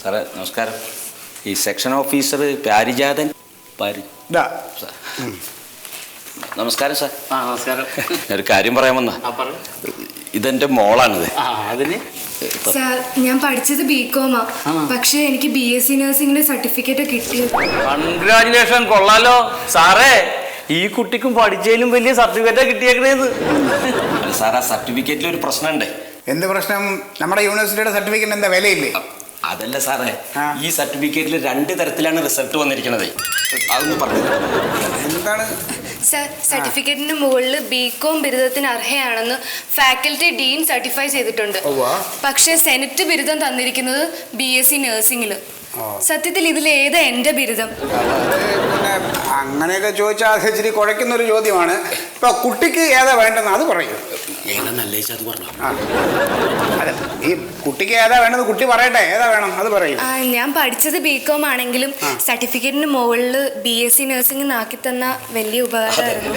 സാറേ നമസ്കാരം. ഈ സെക്ഷൻ ഓഫീസർ പാരിജാതൻ നമസ്കാരം സാർ. നമസ്കാരം. ഞാനൊരു കാര്യം പറയാൻ വന്ന. ഇതെന്റെ മോളാണിത്. അതിന് സാർ ഞാൻ പഠിച്ചത് ബികോമാ, പക്ഷെ എനിക്ക് BSc നഴ്സിംഗിന്റെ സർട്ടിഫിക്കറ്റ് കിട്ടി. കൺഗ്രാജുലേഷൻ, കൊള്ളാലോ സാറേ. ഈ കുട്ടിക്കും പഠിച്ചതിലും വലിയ സർട്ടിഫിക്കറ്റാ കിട്ടിയേക്കണേന്ന്. സാർ ആ സർട്ടിഫിക്കറ്റിൽ ഒരു പ്രശ്നമുണ്ട്. എന്ത് പ്രശ്നം? നമ്മുടെ യൂണിവേഴ്സിറ്റിയുടെ സർട്ടിഫിക്കറ്റ് എന്താ വിലയില്ലേ? അതല്ല സാറേ, ഈ സർട്ടിഫിക്കറ്റിൽ 2 തരത്തിലാണ് റിസൾട്ട് വന്നിരിക്കുന്നത്. അതൊന്ന് പറഞ്ഞു. എന്താണ് സാർ, സർട്ടിഫിക്കറ്റിന് മുകളിൽ ബികോം ബിരുദത്തിന് അർഹയാണെന്ന് ഫാക്കൽറ്റി ഡീൻ സർട്ടിഫൈ ചെയ്തിട്ടുണ്ട്. പക്ഷെ സെനറ്റ് ബിരുദം തന്നിരിക്കുന്നത് BSc നഴ്സിംഗില്. സത്യത്തിൽ ഇതിൽ ഏതാ എന്റെ ബിരുദം? പിന്നെ അങ്ങനെയൊക്കെ ചോദിച്ചാൽ ഇച്ചിരി കുഴയ്ക്കുന്നൊരു ചോദ്യമാണ്. ഇപ്പൊ കുട്ടിക്ക് ഏതാ വേണ്ടെന്ന് അത് പറയൂ. അതെ, ഈ കുട്ടിക്ക് ഏതാ വേണ്ടത് കുട്ടി പറയട്ടെ. ഏതാ വേണം അത് പറയൂ. ഞാൻ പഠിച്ചത് ബികോം ആണെങ്കിലും സർട്ടിഫിക്കറ്റിന് മുകളിൽ BSc നഴ്സിംഗ് ആക്കി തന്ന വലിയ ഉപകാരമായിരുന്നു.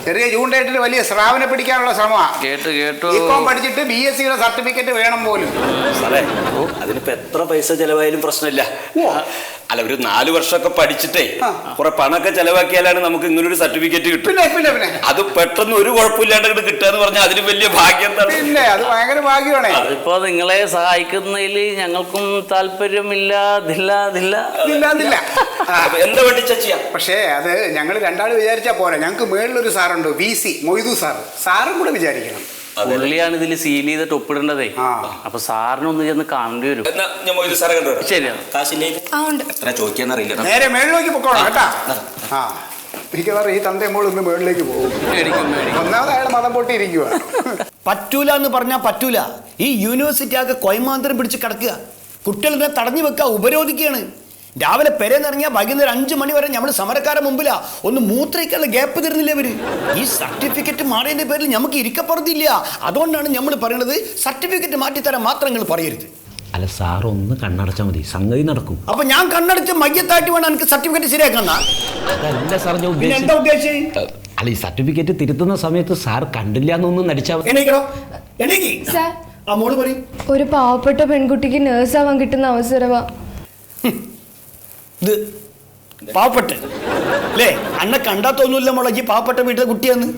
ചെറിയ ജൂൺ ഡേറ്റിൽ വലിയ സ്രാവിനെ പിടിക്കാനുള്ള ശ്രമമാണ്. കേട്ടു ബികോം പഠിച്ചിട്ട് BScയുടെ സർട്ടിഫിക്കറ്റ് വേണം പോലും. സാറേ, അതിനിപ്പോ എത്ര പൈസ ചെലവായാലും പ്രശ്നമില്ല. അല്ല, ഒരു 4 വർഷമൊക്കെ പഠിച്ചിട്ടേ കുറെ പണമൊക്കെ ചെലവാക്കിയാലാണ് നമുക്ക് ഇങ്ങനൊരു സർട്ടിഫിക്കറ്റ് കിട്ടും. പിന്നെ അത് പെട്ടെന്ന് ഒരു കുഴപ്പമില്ലാണ്ട് കിട്ടുക എന്ന് പറഞ്ഞാൽ അതിന് വലിയ ഭാഗ്യം. പിന്നെ അത് ഭയങ്കര ഭാഗ്യമാണ്. അതിപ്പോ നിങ്ങളെ സഹായിക്കുന്നതിൽ ഞങ്ങൾക്കും താല്പര്യമില്ല. എന്താ വേണ്ടി ചെയ്യാം. പക്ഷേ അത് ഞങ്ങൾ രണ്ടാൾ വിചാരിച്ചാൽ പോരാ. ഞങ്ങൾക്ക് മേളിലൊരു സാറുണ്ട്, VC മൊയ്തു സാറും കൂടെ വിചാരിക്കണം. പുള്ളിയാണ് ഇതിൽ സീൽ ചെയ്തിട്ട് ഒപ്പിടേണ്ടതേ. അപ്പൊ സാറിനൊന്ന് ചെന്ന് കാണേണ്ടി വരും. ശരിയാണ്. എത്ര ചോദിക്കാന്നറിയില്ല. നേരെ മേളിലേക്ക് പൊക്കോളാം കേട്ടാ. മിക്കവാറും ഈ തന്റെ മോൾ ഇന്ന് മേളിലേക്ക് പോകും. ഒന്നാമത് അയാൾ മതം പൊട്ടിയിരിക്കുക. പറ്റൂല എന്ന് പറഞ്ഞാൽ പറ്റൂല. ഈ യൂണിവേഴ്സിറ്റി ആകെ കൊയമാന്തരം പിടിച്ച് കിടക്കുക. കുട്ടികളെ തടഞ്ഞു വെക്കുക, ഉപരോധിക്കുകയാണ്. രാവിലെ പെരേന്നിറങ്ങിയാൽ വൈകുന്നേരം 5 മണി വരെ നമ്മൾ സമരക്കാരെ മുമ്പിലാ. ഒന്ന് മൂത്രയ്ക്കുള്ള ഗ്യാപ്പ് തരുന്നില്ല ഇവര്. ഈ സർട്ടിഫിക്കറ്റ് മാറിയതിന്റെ പേരിൽ നമുക്ക് ഇരിക്കപ്പുറത്തില്ല. അതുകൊണ്ടാണ് നമ്മൾ പറയുന്നത് സർട്ടിഫിക്കറ്റ് മാറ്റിത്തരാൻ മാത്രം നിങ്ങൾ പറയരുത്. അല്ല സാർ ഒന്ന് കണ്ണടച്ചാൽ മതി, സംഗതി നടക്കും. അപ്പൊ ഞാൻ കണ്ണടച്ച് മയ്യത്തായിട്ട് വേണം എനിക്ക് സർട്ടിഫിക്കറ്റ് ശരിയാക്കണ്ട. അതല്ല സാർ ഞാൻ എന്താ ഉദ്ദേശിച്ചത്? അല്ല, ഈ സർട്ടിഫിക്കറ്റ് തിരുത്തുന്ന സമയത്ത് സാർ കണ്ടില്ല എന്നൊന്നും നടിച്ചാൽ ഒരു പാവപ്പെട്ട പെൺകുട്ടിക്ക് നേഴ്സാവാൻ കിട്ടുന്ന അവസരവാ ഇത്. പാവപ്പെട്ട അല്ലേ? അന്നെ കണ്ടാ തോന്നൂല്ല മോളെ ഈ പാവപ്പെട്ട വീട്ടിലെ കുട്ടിയാന്ന്.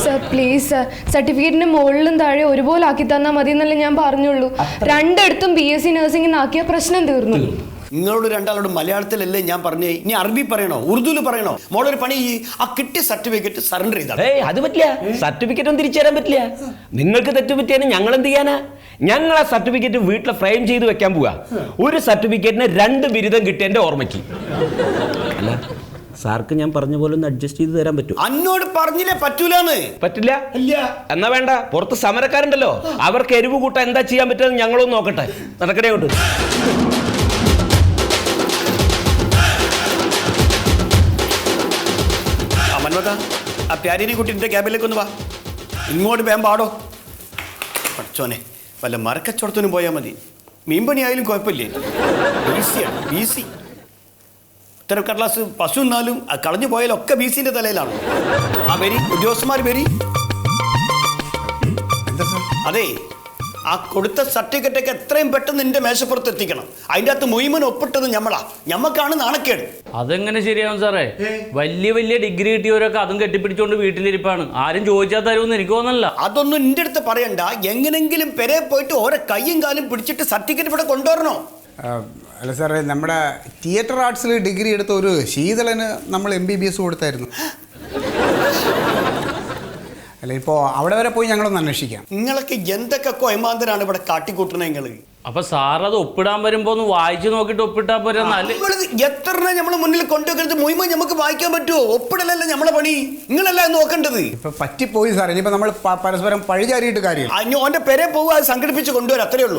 സർ പ്ലീസ് സർ, സർട്ടിഫിക്കറ്റിന്റെ മുകളിലും താഴെ ഒരുപോലെ ആക്കി തന്നാൽ മതി എന്നല്ലേ ഞാൻ പറഞ്ഞുള്ളൂ. 2 BSc നഴ്സിംഗിന് ആക്കിയ പ്രശ്നം തീർന്നു. നിങ്ങളോട് രണ്ടാളോട് മലയാളത്തിലല്ലേ ഞാൻ പറഞ്ഞേ, ഇനി അറബി പറയണോ ഉറുദുവിൽ പറയണോ? മോളൊരു പണി, ആ കിട്ടിയ സർട്ടിഫിക്കറ്റ് സറണ്ടർ ചെയ്താൽ. അത് പറ്റില്ല, സർട്ടിഫിക്കറ്റ് ഒന്നും തിരിച്ചു തരാൻ പറ്റില്ല. നിങ്ങൾക്ക് തെറ്റുപറ്റിയാണ് ഞങ്ങൾ എന്ത് ചെയ്യാനാ? ഞങ്ങൾ ആ സർട്ടിഫിക്കറ്റ് വീട്ടിൽ ഫ്രെയിം ചെയ്ത് വെക്കാൻ പോവാ. ഒരു സർട്ടിഫിക്കറ്റിന് 2 ബിരുദം കിട്ടിയതിന്റെ ഓർമ്മയ്ക്ക്. അല്ല സാർക്ക് ഞാൻ പറഞ്ഞ പോലെ ഒന്ന് അഡ്ജസ്റ്റ് ചെയ്ത് തരാൻ പറ്റും? അന്നോട് പറഞ്ഞില്ലേ പറ്റൂലെന്ന്. പറ്റില്ല? എന്നാ വേണ്ട, പുറത്ത് സമരക്കാരുണ്ടല്ലോ, അവർക്ക് എരിവ് കൂട്ടാൻ എന്താ ചെയ്യാൻ പറ്റുമെന്ന് ഞങ്ങളൊന്ന് നോക്കട്ടെ. നടക്കണേ കൊണ്ട് മന്മത, ആ പ്യാരിനെ കുട്ടിൻ്റെ ക്യാബിലേക്ക് ഒന്ന് വാ. ഇങ്ങോട്ട് വേഗം പാടോ. പഠിച്ചോനെ, വല്ല മരക്കച്ചവടത്തിനും പോയാൽ മതി. മീൻപണി ആയാലും കുഴപ്പമില്ലേ. BC ഇത്തരം കടലാസ് പശു എന്നാലും കളഞ്ഞു പോയാലൊക്കെ BCന്റെ തലയിലാണ്. ആ വരി ഉദ്യോഗസ്ഥന്മാർ വരി. അതെ, ആ കൊടുത്ത സർട്ടിഫിക്കറ്റൊക്കെ എത്രയും പെട്ടെന്ന് നിന്റെ മേശപ്പുറത്ത് എത്തിക്കണം. അതിൻ്റെ അകത്ത് മുഴുവൻ ഒപ്പിട്ടത് ഞമ്മക്കാണ് നാണക്കേട്. അതെങ്ങനെ ശരിയാവും സാറേ? വലിയ ഡിഗ്രി കിട്ടിയവരൊക്കെ അതും കെട്ടിപ്പിടിച്ചോണ്ട് വീട്ടിലിരിപ്പാണ്. ആരും ചോദിച്ചാൽ തരുമെന്ന് എനിക്ക് തോന്നല്ല. അതൊന്നും നിന്റെ അടുത്ത് പറയണ്ട. എങ്ങനെങ്കിലും പെരെ പോയിട്ട് ഓരോ കയ്യും കാലും പിടിച്ചിട്ട് സർട്ടിഫിക്കറ്റ് ഇവിടെ കൊണ്ടുവരണോ? അല്ല സാറേ, നമ്മുടെ തിയേറ്റർ ആർട്സിൽ ഡിഗ്രി എടുത്ത ഒരു ശീതളന് നമ്മൾ MBBS കൊടുത്തായിരുന്നു. അല്ല, ഇപ്പോൾ അവിടെ വരെ പോയി ഞങ്ങളൊന്ന് അന്വേഷിക്കാം. നിങ്ങളൊക്കെ എന്തൊക്കെ കൊയമാന്തരാണ് ഇവിടെ കാട്ടിക്കൂട്ടുന്നത് നിങ്ങൾ. അപ്പൊ സാർ അത് ഒപ്പിടാൻ വരുമ്പോ ഒന്ന് വായിച്ചു നോക്കിട്ട് ഒപ്പിട്ടാ പോരാ? എത്ര നമ്മൾ മുന്നിൽ കൊണ്ടുവെക്കരുത്. മുഴുവൻ നമുക്ക് വായിക്കാൻ പറ്റുമോ? ഒപ്പിടലല്ല നമ്മളെ പണി. നിങ്ങളല്ല നോക്കേണ്ടത്. ഇപ്പൊ പറ്റിപ്പോയി സാർ. ഇനിയിപ്പോ നമ്മൾ പരസ്പരം പഴിചാരിയിട്ട് കാര്യം. ഓന്റെ പെരെ പോവുക, സംഘടിപ്പിച്ച് കൊണ്ടുവരാം, അത്രേ ഉള്ളൂ.